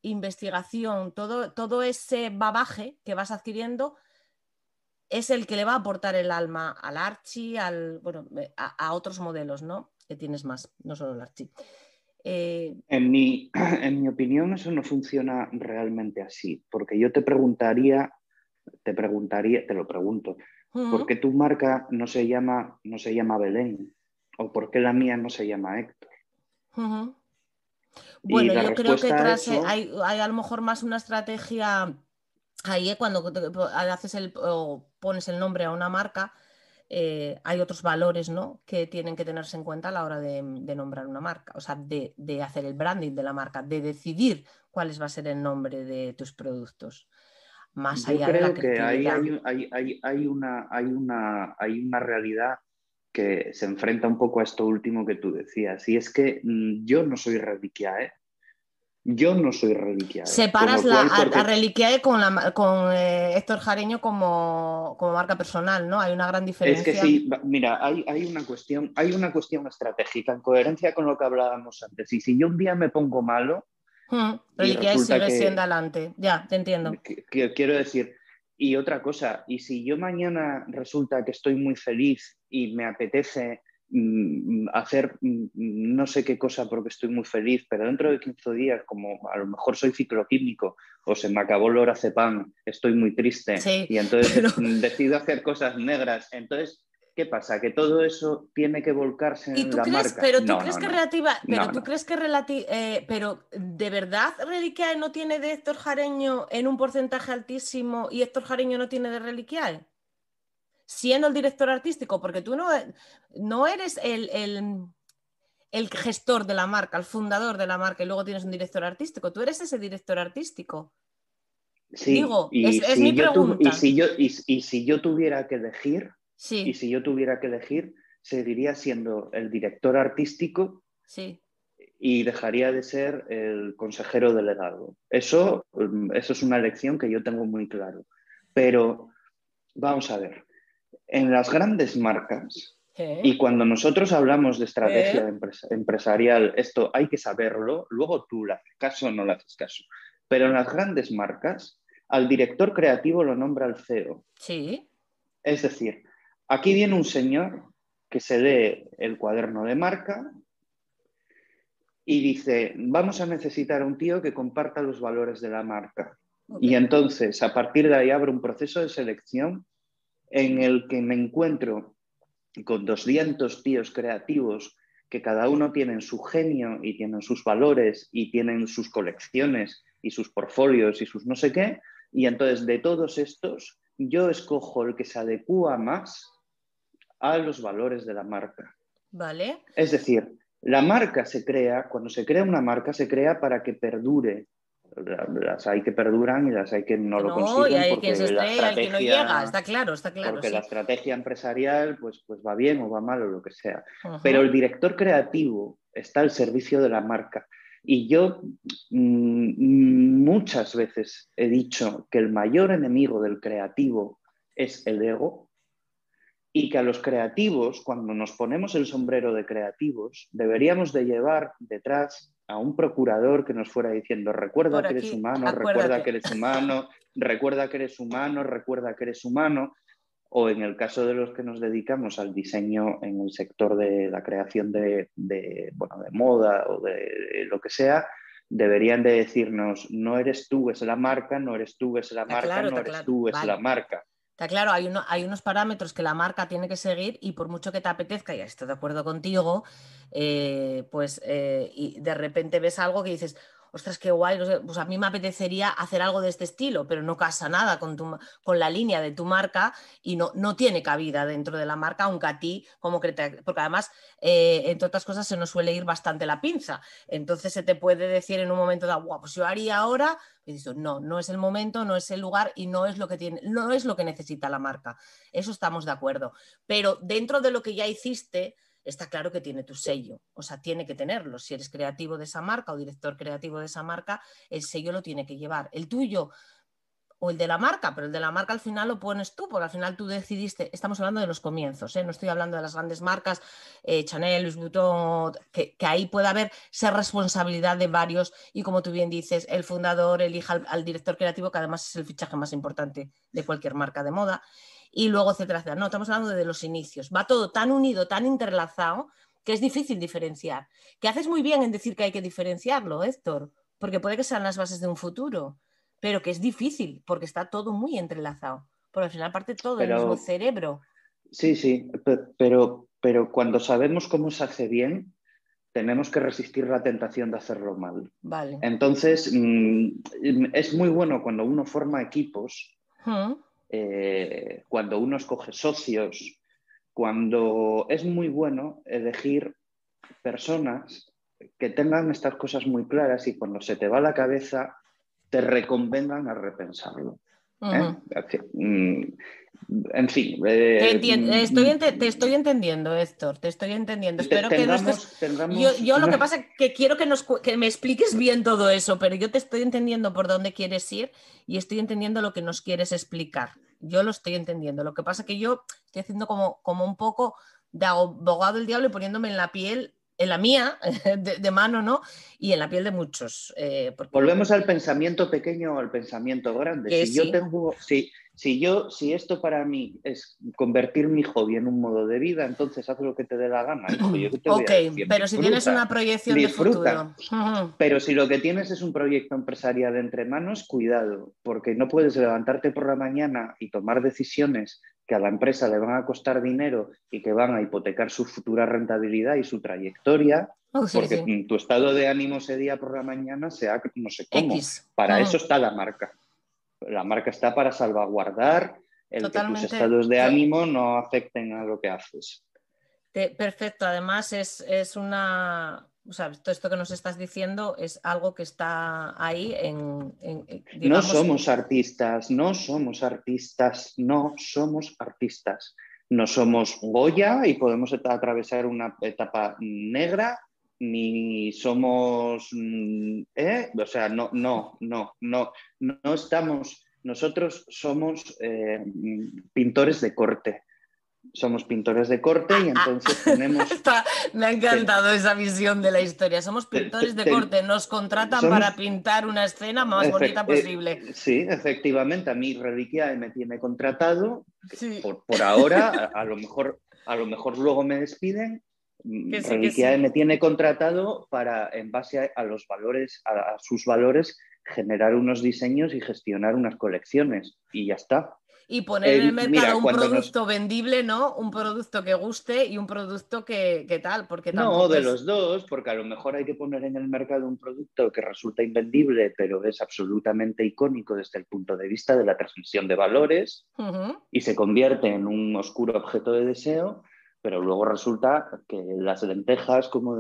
investigación, todo ese bagaje que vas adquiriendo es el que le va a aportar el alma al Archie, bueno, a otros modelos, ¿no? Que tienes más, no solo el Archie. En mi opinión, eso no funciona realmente así, porque yo te lo pregunto, ¿por qué tu marca no se llama Belén? ¿O por qué la mía no se llama Héctor? Y Bueno, la yo creo que respuesta a tras eso, hay a lo mejor más una estrategia ahí, cuando haces o pones el nombre a una marca, hay otros valores, ¿no? Que tienen que tenerse en cuenta a la hora de nombrar una marca, o sea, de hacer el branding de la marca, de decidir cuál va a ser el nombre de tus productos, más yo allá de la creo que ahí creatividad. hay una realidad que se enfrenta un poco a esto último que tú decías, y es que yo no soy reliquia, ¿eh? Yo no soy Reliquiae, con Separas lo cual, a Reliquiae con Héctor Jareño como marca personal, ¿no? Hay una gran es que diferencia. sí, mira, hay una cuestión estratégica en coherencia con lo que hablábamos antes. Y si yo un día me pongo malo y Reliquiae resulta sigue siendo que, adelante. Ya, te entiendo. quiero decir, y otra cosa, y si yo mañana resulta que estoy muy feliz y me apetece hacer no sé qué cosa porque estoy muy feliz, pero dentro de 15 días, como a lo mejor soy cicloquímico o se me acabó el lorazepam, estoy muy triste Sí, y entonces pero decido hacer cosas negras, entonces, ¿qué pasa? ¿Que todo eso tiene que volcarse ¿y en tú la crees, marca? pero tú No, crees no, que no, relativa, pero no, tú no. crees que pero de verdad Reliquiae no tiene de Héctor Jareño en un porcentaje altísimo y Héctor Jareño no tiene de Reliquiae? Siendo el director artístico, porque tú no eres el gestor de la marca, el fundador de la marca y luego tienes un director artístico, tú eres ese director artístico. Sí, Digo, es mi pregunta. y si yo tuviera que elegir, y Sí, si yo tuviera que elegir, seguiría siendo el director artístico sí. y dejaría de ser el consejero delegado. Eso es una elección que yo tengo muy claro. Pero vamos a ver, en las grandes marcas, ¿Eh? y cuando nosotros hablamos de ¿Eh? estrategia empresarial, esto hay que saberlo, luego tú le haces caso o no le haces caso. Pero en las grandes marcas, al director creativo lo nombra el CEO. Sí, Es decir, aquí viene un señor que se lee el cuaderno de marca y dice, vamos a necesitar a un tío que comparta los valores de la marca. ok. Y entonces, a partir de ahí, abre un proceso de selección en el que me encuentro con 200 tíos creativos que cada uno tienen su genio y tienen sus valores y tienen sus colecciones y sus portfolios y sus no sé qué. Y entonces de todos estos, yo escojo el que se adecua más a los valores de la marca. Vale. Es decir, la marca se crea, cuando se crea una marca, se crea para que perdure. Las hay que perduran y las hay que no Que lo no, y consiguen hay quien se estrella y hay quien no llega, está claro, porque la sí. estrategia empresarial pues va bien o va mal o lo que sea. Pero Ujú. el director creativo está al servicio de la marca. Y yo muchas veces he dicho que el mayor enemigo del creativo es el ego y que a los creativos, cuando nos ponemos el sombrero de creativos, deberíamos de llevar detrás a un procurador que nos fuera diciendo, recuerda Por que eres aquí, humano, recuerda que acuérdate. eres humano, recuerda que eres humano, recuerda que eres humano, o en el caso de los que nos dedicamos al diseño en el sector de la creación bueno, de moda o de lo que sea, deberían de decirnos, no eres tú, es la marca, no eres tú, es la marca, no Está eres claro. tú, es la Vale. marca. Está claro, hay unos parámetros que la marca tiene que seguir y por mucho que te apetezca, y estoy de acuerdo contigo, y de repente ves algo que dices, ostras, qué guay, no sé, pues a mí me apetecería hacer algo de este estilo, pero no casa nada con la línea de tu marca y no tiene cabida dentro de la marca, aunque a ti, porque además, entre otras cosas, se nos suele ir bastante la pinza. Entonces se te puede decir en un momento dado, guau, pues yo haría ahora. Y dices, no es el momento, no es el lugar y no es lo que necesita la marca. Eso estamos de acuerdo. Pero dentro de lo que ya hiciste, está claro que tiene tu sello. O sea, tiene que tenerlo. Si eres creativo de esa marca o director creativo de esa marca, el sello lo tiene que llevar. El tuyo o el de la marca, pero el de la marca al final lo pones tú, porque al final tú decidiste, estamos hablando de los comienzos, no estoy hablando de las grandes marcas, Chanel, Louis Vuitton, que ahí puede haber ser responsabilidad de varios y como tú bien dices, el fundador elija al director creativo, que además es el fichaje más importante de cualquier marca de moda, y luego etcétera, etcétera. No, estamos hablando de los inicios, va todo tan unido, tan interlazado, que es difícil diferenciar. Que haces muy bien en decir que hay que diferenciarlo, Héctor, porque puede que sean las bases de un futuro, pero que es difícil porque está todo muy entrelazado, porque al final parte todo del mismo Pero cerebro. sí, sí, pero cuando sabemos cómo se hace bien, tenemos que resistir la tentación de hacerlo mal. Vale. Entonces, es muy bueno cuando uno forma equipos, ¿Mm? cuando uno escoge socios, cuando es muy bueno elegir personas que tengan estas cosas muy claras y cuando se te va la cabeza, te reconvengan a repensarlo. ¿eh? Ujú. En fin, Te estoy entendiendo, Héctor, te estoy entendiendo. Espero que no estés... tengamos Yo lo una... que pasa es que quiero que me expliques bien todo eso, pero yo te estoy entendiendo por dónde quieres ir y estoy entendiendo lo que nos quieres explicar. Yo lo estoy entendiendo. Lo que pasa es que yo estoy haciendo como un poco de abogado del diablo y poniéndome en la piel, en la mía, de mano, ¿no? Y en la piel de muchos. Porque Volvemos al pensamiento pequeño o al pensamiento grande. que sí. Si esto para mí es convertir mi hobby en un modo de vida, entonces haz lo que te dé la gana, hijo. Yo qué te voy Ok, a decir, pero si tienes disfruta, una proyección de disfruta. futuro. Ujú. Pero si lo que tienes es un proyecto empresarial entre manos, cuidado, porque no puedes levantarte por la mañana y tomar decisiones que a la empresa le van a costar dinero y que van a hipotecar su futura rentabilidad y su trayectoria, Oh, sí, porque sí. tu estado de ánimo ese día por la mañana sea no sé cómo. X. Para eso Ujú. está la marca. La marca está para salvaguardar el que tus Totalmente. estados de ánimo no afecten a lo que haces. Perfecto. Además, es una. O sea, todo esto que nos estás diciendo es algo que está ahí No digamos. somos artistas, no somos artistas, no somos artistas. No somos Goya y podemos atravesar una etapa negra, ni somos, o sea, no estamos, nosotros somos pintores de corte. Somos pintores de corte y Ah, ah. entonces tenemos, Me ha ten- encantado esa visión de la historia. Somos te- pintores te- de corte, nos contratan para somos pintar una escena más bonita posible. Sí, efectivamente, a mí Reliquia me tiene contratado. Sí, Por ahora, a lo mejor luego me despiden. que sí, que Reliquia sí. me tiene contratado para, en base a los valores, a sus valores, generar unos diseños y gestionar unas colecciones. Y ya está. Y poner en el mercado Mira, un producto vendible, ¿no? Un producto que guste y un producto que tal, porque No, tampoco de es. los dos, porque a lo mejor hay que poner en el mercado un producto que resulta invendible, pero es absolutamente icónico desde el punto de vista de la transmisión de valores Ujú. y se convierte en un oscuro objeto de deseo, pero luego resulta que las lentejas, como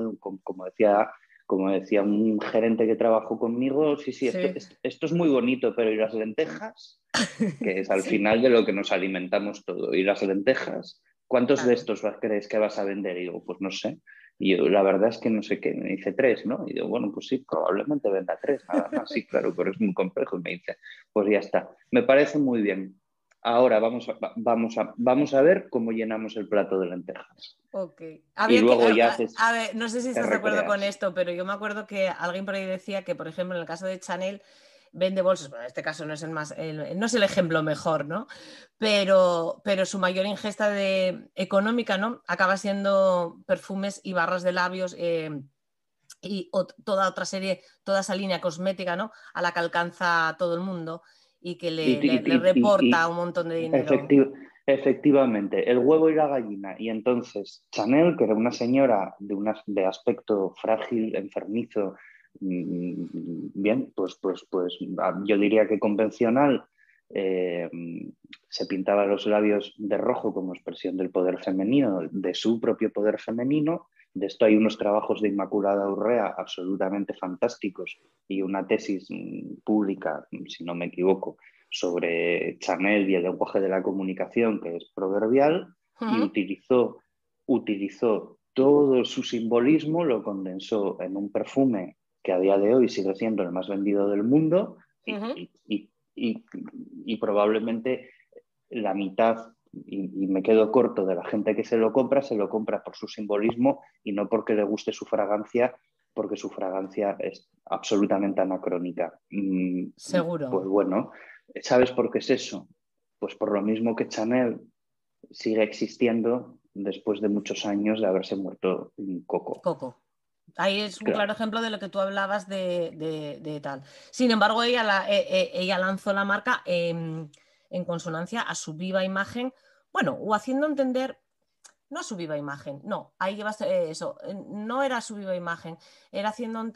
decía un gerente que trabajó conmigo, sí, sí, Sí, esto es muy bonito, pero ¿y las lentejas? Que es al sí, final de lo que nos alimentamos todo. ¿Y las lentejas? ¿Cuántos de claro. estos crees que vas a vender? Y digo, pues no sé. Y yo, la verdad es que no sé qué. Me dice tres, ¿no? Y digo, bueno, pues sí, probablemente venda tres, nada más. Sí, claro, pero es muy complejo. Y me dice, pues ya está. Me parece muy bien. Ahora vamos a ver cómo llenamos el plato de lentejas. Ok. Y Había que, luego ya haces, a ver, no sé si te estás de acuerdo con recreas. esto, pero yo me acuerdo que alguien por ahí decía que, por ejemplo, en el caso de Chanel, vende bolsos. Bueno, en este caso no es el más, no es el ejemplo mejor, ¿no? Pero su mayor ingesta económica, ¿no? Acaba siendo perfumes y barras de labios. Toda otra serie, toda esa línea cosmética, ¿no? A la que alcanza todo el mundo y que Y, le y, y, reporta y un montón de dinero. efecti efectivamente, el huevo y la gallina. Y entonces Chanel, que era una señora de aspecto frágil, enfermizo, bien, pues yo diría que convencional, eh, se pintaba los labios de rojo como expresión del poder femenino, de su propio poder femenino. De esto hay unos trabajos de Inmaculada Urrea absolutamente fantásticos y una tesis pública, si no me equivoco, sobre Chanel y el lenguaje de la comunicación, que es proverbial, y Uh-huh. utilizó todo su simbolismo, lo condensó en un perfume que a día de hoy sigue siendo el más vendido del mundo Uh-huh. y probablemente la mitad, y me quedo corto, de la gente que se lo compra por su simbolismo y no porque le guste su fragancia, porque su fragancia es absolutamente anacrónica. Seguro. Pues bueno, ¿sabes por qué es eso? Pues por lo mismo que Chanel sigue existiendo después de muchos años de haberse muerto Coco. Coco. Ahí es un claro Claro. ejemplo de lo que tú hablabas de tal. Sin embargo, ella lanzó la marca en consonancia a su viva imagen, bueno, o haciendo entender, no a su viva imagen, no, ahí llevas eso, no era su viva imagen, era haciendo,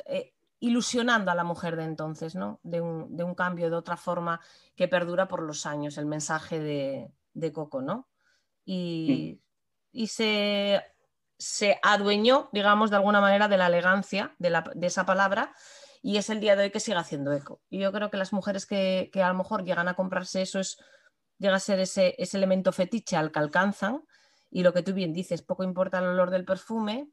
ilusionando a la mujer de entonces, ¿no? De un cambio, de otra forma que perdura por los años, el mensaje de Coco, ¿no? Y, y se adueñó, digamos, de alguna manera de la elegancia de esa palabra y es el día de hoy que sigue haciendo eco. Y yo creo que las mujeres que a lo mejor llegan a comprarse eso llega a ser ese elemento fetiche al que alcanzan, y lo que tú bien dices, poco importa el olor del perfume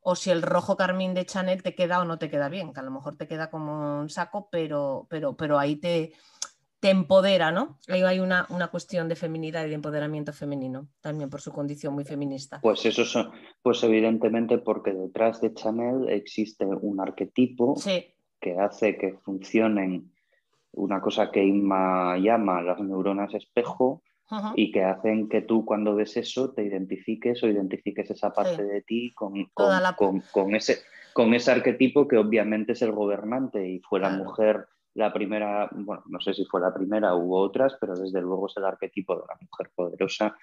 o si el rojo carmín de Chanel te queda o no te queda bien, que a lo mejor te queda como un saco, pero ahí te empodera, ¿no? Ahí hay una cuestión de feminidad y de empoderamiento femenino, también por su condición muy feminista. Pues eso son, pues evidentemente porque detrás de Chanel existe un arquetipo sí. que hace que funcionen una cosa que Inma llama las neuronas espejo, y que hacen que tú cuando ves eso te identifiques o identifiques esa parte de ti con ese arquetipo que obviamente es el gobernante, y fue la mujer la primera, bueno, no sé si fue la primera, hubo otras, pero desde luego es el arquetipo de la mujer poderosa,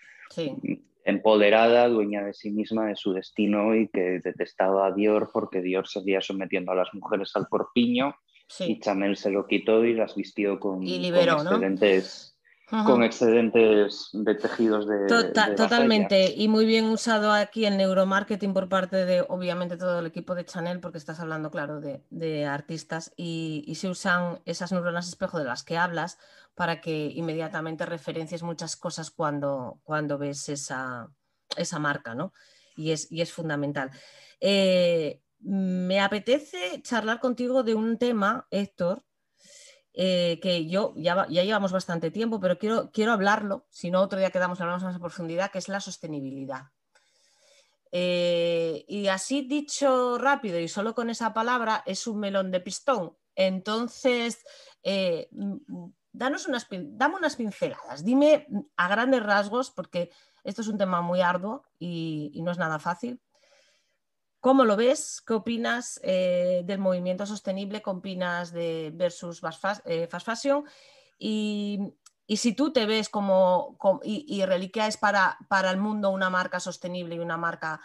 empoderada, dueña de sí misma, de su destino, y que detestaba a Dior porque Dior seguía sometiendo a las mujeres al corpiño. Y Chanel se lo quitó y las vistió con excedentes. ¿No? Con excedentes de tejidos de totalmente, y muy bien usado aquí el neuromarketing por parte de, obviamente, todo el equipo de Chanel, porque estás hablando, claro, de artistas, y se usan esas neuronas espejo de las que hablas para que inmediatamente referencies muchas cosas cuando ves esa marca, ¿no? Y es fundamental. Me apetece charlar contigo de un tema, Héctor, que ya llevamos bastante tiempo, pero quiero hablarlo, si no otro día quedamos y hablamos más a profundidad, que es la sostenibilidad. Y así dicho rápido y solo con esa palabra es un melón de pistón. Entonces, dame unas pinceladas, dime a grandes rasgos, porque esto es un tema muy arduo y no es nada fácil. ¿Cómo lo ves? ¿Qué opinas del movimiento sostenible? ¿Qué opinas de versus fast fashion? Y si tú te ves y Reliquia es para el mundo una marca sostenible y una marca...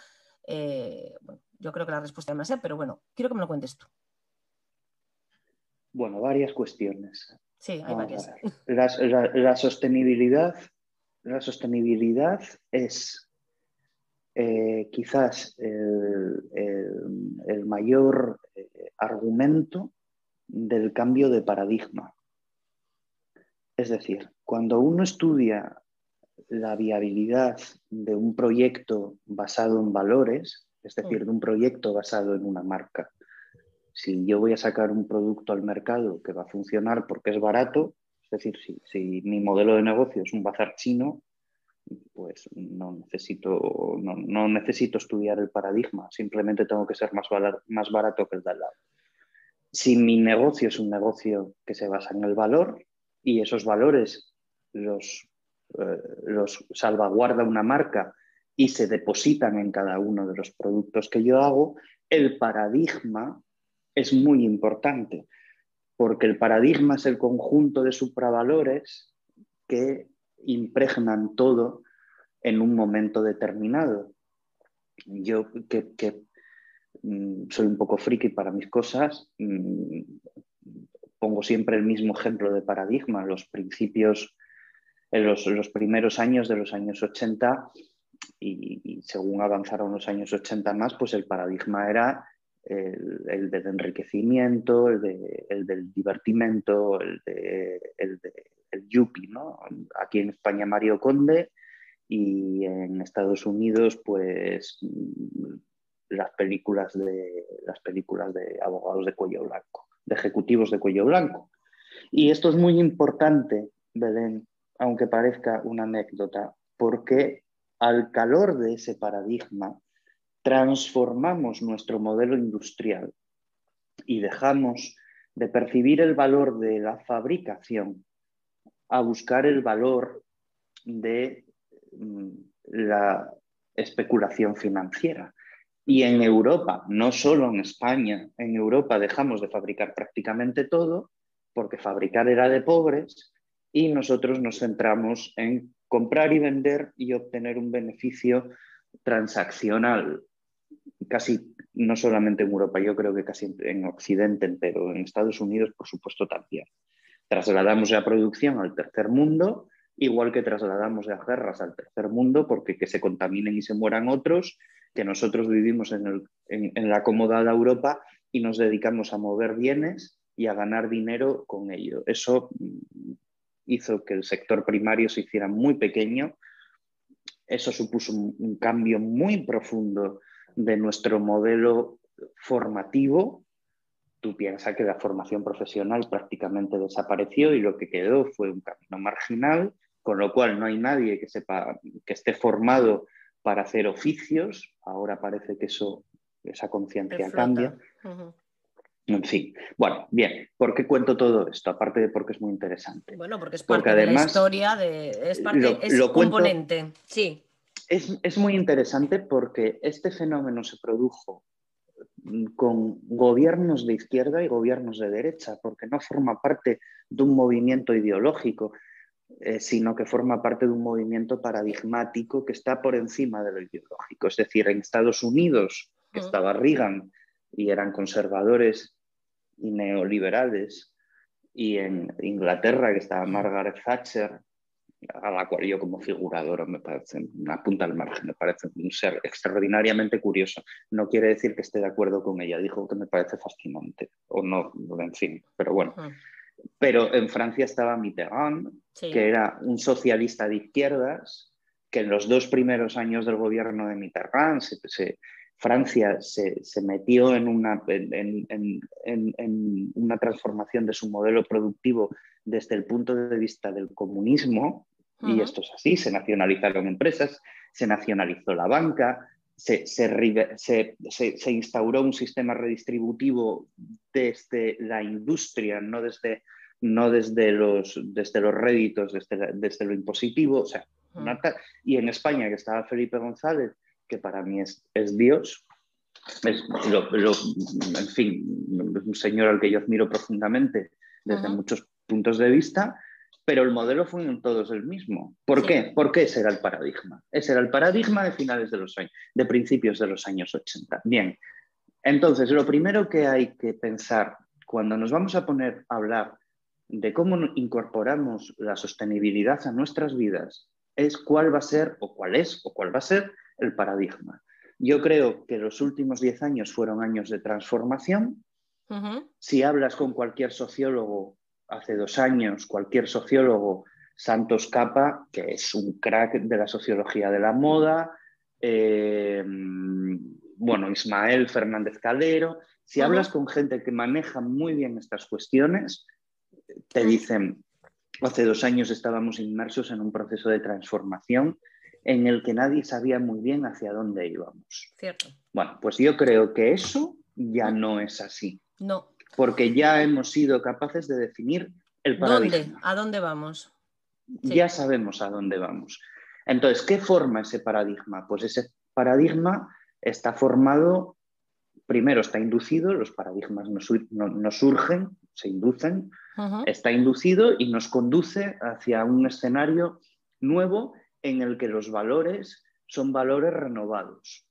bueno, yo creo que la respuesta me la sé, pero bueno, quiero que me lo cuentes tú. Bueno, varias cuestiones. Sí, hay varias. La sostenibilidad es quizás el mayor argumento del cambio de paradigma. Es decir, cuando uno estudia la viabilidad de un proyecto basado en valores, es decir, de un proyecto basado en una marca. Si yo voy a sacar un producto al mercado que va a funcionar porque es barato, es decir, si mi modelo de negocio es un bazar chino, pues no necesito estudiar el paradigma, simplemente tengo que ser más barato que el de al lado. Si mi negocio es un negocio que se basa en el valor y esos valores los salvaguarda una marca y se depositan en cada uno de los productos que yo hago, el paradigma es muy importante, porque el paradigma es el conjunto de supravalores que impregnan todo en un momento determinado. Yo que soy un poco friki para mis cosas, pongo siempre el mismo ejemplo de paradigma. Los principios, en los primeros años de los años 80 y según avanzaron los años 80 más, pues el paradigma era el del enriquecimiento, el del divertimento, el yuppie, ¿no? Aquí en España Mario Conde, y en Estados Unidos pues las películas de abogados de cuello blanco, de ejecutivos de cuello blanco. Y esto es muy importante, Belén, aunque parezca una anécdota, porque al calor de ese paradigma transformamos nuestro modelo industrial y dejamos de percibir el valor de la fabricación a buscar el valor de la especulación financiera. Y en Europa, no solo en España, en Europa dejamos de fabricar prácticamente todo porque fabricar era de pobres y nosotros nos centramos en comprar y vender y obtener un beneficio transaccional. Casi no solamente en Europa, yo creo que casi en Occidente, pero en Estados Unidos, por supuesto, también. Trasladamos la producción al tercer mundo, igual que trasladamos las guerras al tercer mundo, porque que se contaminen y se mueran otros, que nosotros vivimos en la acomodada Europa y nos dedicamos a mover bienes y a ganar dinero con ello. Eso hizo que el sector primario se hiciera muy pequeño. Eso supuso un cambio muy profundo de nuestro modelo formativo. Tú piensas que la formación profesional prácticamente desapareció y lo que quedó fue un camino marginal, con lo cual no hay nadie que sepa, que esté formado para hacer oficios. Ahora parece que esa conciencia cambia. En fin, bueno, bien, ¿por qué cuento todo esto? Aparte de porque es muy interesante. Bueno, porque es Porque parte de la además, historia, es lo cuento, componente, sí. es muy interesante porque este fenómeno se produjo con gobiernos de izquierda y gobiernos de derecha, porque no forma parte de un movimiento ideológico, sino que forma parte de un movimiento paradigmático que está por encima de lo ideológico. Es decir, en Estados Unidos, que estaba Reagan y eran conservadores y neoliberales, y en Inglaterra, que estaba Margaret Thatcher, a la cual yo como figuradora me parece una punta al margen, me parece un ser extraordinariamente curioso. No quiere decir que esté de acuerdo con ella, dijo que me parece fascinante, o no, en fin, pero bueno. Pero en Francia estaba Mitterrand, sí, que era un socialista de izquierdas, que en los 2 primeros años del gobierno de Mitterrand Francia se metió en una transformación de su modelo productivo desde el punto de vista del comunismo, y esto es así, se nacionalizaron empresas, se nacionalizó la banca, se instauró un sistema redistributivo desde la industria, no desde los réditos, desde lo impositivo. O sea, y en España, que estaba Felipe González, que para mí es Dios, en fin, es un señor al que yo admiro profundamente desde muchos puntos de vista, pero el modelo fue en todos el mismo. ¿Por qué? Porque ese era el paradigma. Ese era el paradigma de finales de principios de los años 80. Bien, entonces lo primero que hay que pensar cuando nos vamos a poner a hablar de cómo incorporamos la sostenibilidad a nuestras vidas es cuál va a ser, o cuál es, o cuál va a ser el paradigma. Yo creo que los últimos 10 años fueron años de transformación. Si hablas con cualquier sociólogo hace 2 años, cualquier sociólogo, Santos Capa, que es un crack de la sociología de la moda, Ismael Fernández Calero, si hablas con gente que maneja muy bien estas cuestiones, te dicen, hace 2 años estábamos inmersos en un proceso de transformación en el que nadie sabía muy bien hacia dónde íbamos. Cierto. Bueno, pues yo creo que eso ya no es así. No. Porque ya hemos sido capaces de definir el paradigma. ¿Dónde? ¿A dónde vamos? Sí. Ya sabemos a dónde vamos. Entonces, ¿qué forma ese paradigma? Pues ese paradigma está formado, primero está inducido, los paradigmas no surgen, se inducen, está inducido y nos conduce hacia un escenario nuevo en el que los valores son valores renovados.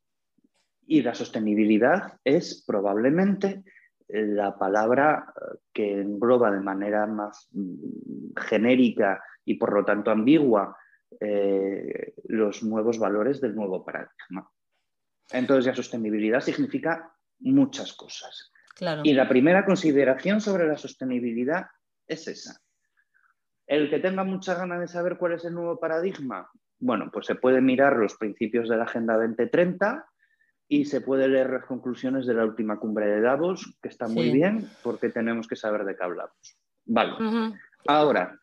Y la sostenibilidad es probablemente la palabra que engloba de manera más genérica y por lo tanto ambigua los nuevos valores del nuevo paradigma. Entonces la sostenibilidad significa muchas cosas. Claro. Y la primera consideración sobre la sostenibilidad es esa. El que tenga mucha ganas de saber cuál es el nuevo paradigma, bueno, pues se puede mirar los principios de la Agenda 2030 y se puede leer las conclusiones de la última cumbre de Davos, que está muy bien, porque tenemos que saber de qué hablamos. Vale. Ahora,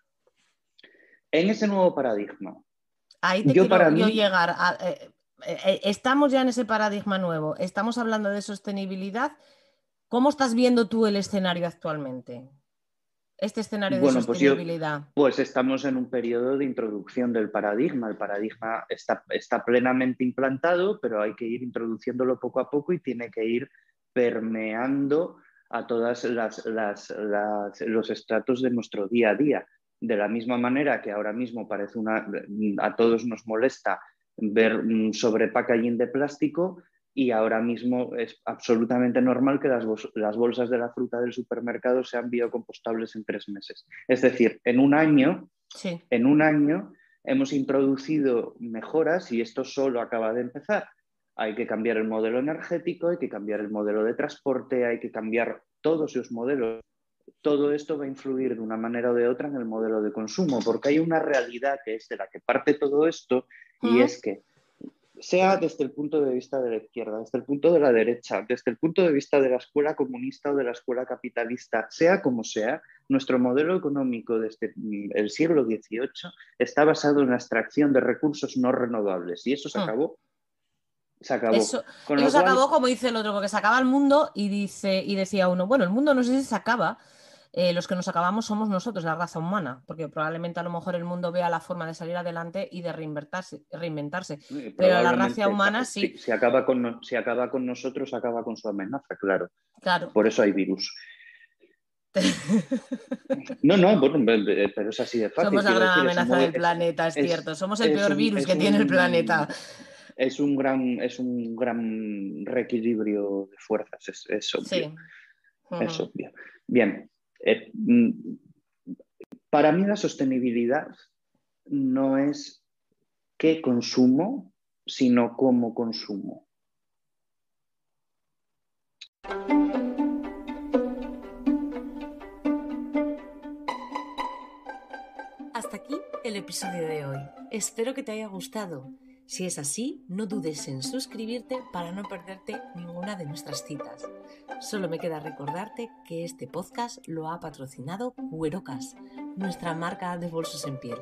en ese nuevo paradigma... Ahí te quiero llegar. Estamos ya en ese paradigma nuevo. Estamos hablando de sostenibilidad. ¿Cómo estás viendo tú el escenario actualmente? Este escenario de sostenibilidad. Pues estamos en un periodo de introducción del paradigma. El paradigma está plenamente implantado, pero hay que ir introduciéndolo poco a poco y tiene que ir permeando a todos los estratos de nuestro día a día. De la misma manera que ahora mismo a todos nos molesta ver sobre packaging de plástico, y ahora mismo es absolutamente normal que las bolsas de la fruta del supermercado sean biocompostables en 3 meses. Es decir, en un año hemos introducido mejoras, y esto solo acaba de empezar, Hay que cambiar el modelo energético, hay que cambiar el modelo de transporte, hay que cambiar todos los modelos. Todo esto va a influir de una manera o de otra en el modelo de consumo, porque hay una realidad que es de la que parte todo esto, y es que sea desde el punto de vista de la izquierda, desde el punto de la derecha, desde el punto de vista de la escuela comunista o de la escuela capitalista, sea como sea, nuestro modelo económico desde el siglo XVIII está basado en la extracción de recursos no renovables, y eso se acabó. Se acabó. Eso se acabó, como dice el otro, porque se acaba el mundo y decía uno, bueno, el mundo no sé si se acaba. Los que nos acabamos somos nosotros, la raza humana, porque probablemente a lo mejor el mundo vea la forma de salir adelante y de reinventarse. Pero la raza humana sí. Si acaba con nosotros, acaba con su amenaza, claro. Claro. Por eso hay virus. No, bueno, pero es así de fácil. Somos la gran amenaza del planeta, es cierto. Somos el peor virus que tiene el planeta. Es un gran reequilibrio de fuerzas, es obvio. Sí. Es obvio. Bien. Para mí la sostenibilidad no es qué consumo, sino cómo consumo. Hasta aquí el episodio de hoy. Espero que te haya gustado. Si es así, no dudes en suscribirte para no perderte ninguna de nuestras citas. Solo me queda recordarte que este podcast lo ha patrocinado Cuerocas, nuestra marca de bolsos en piel.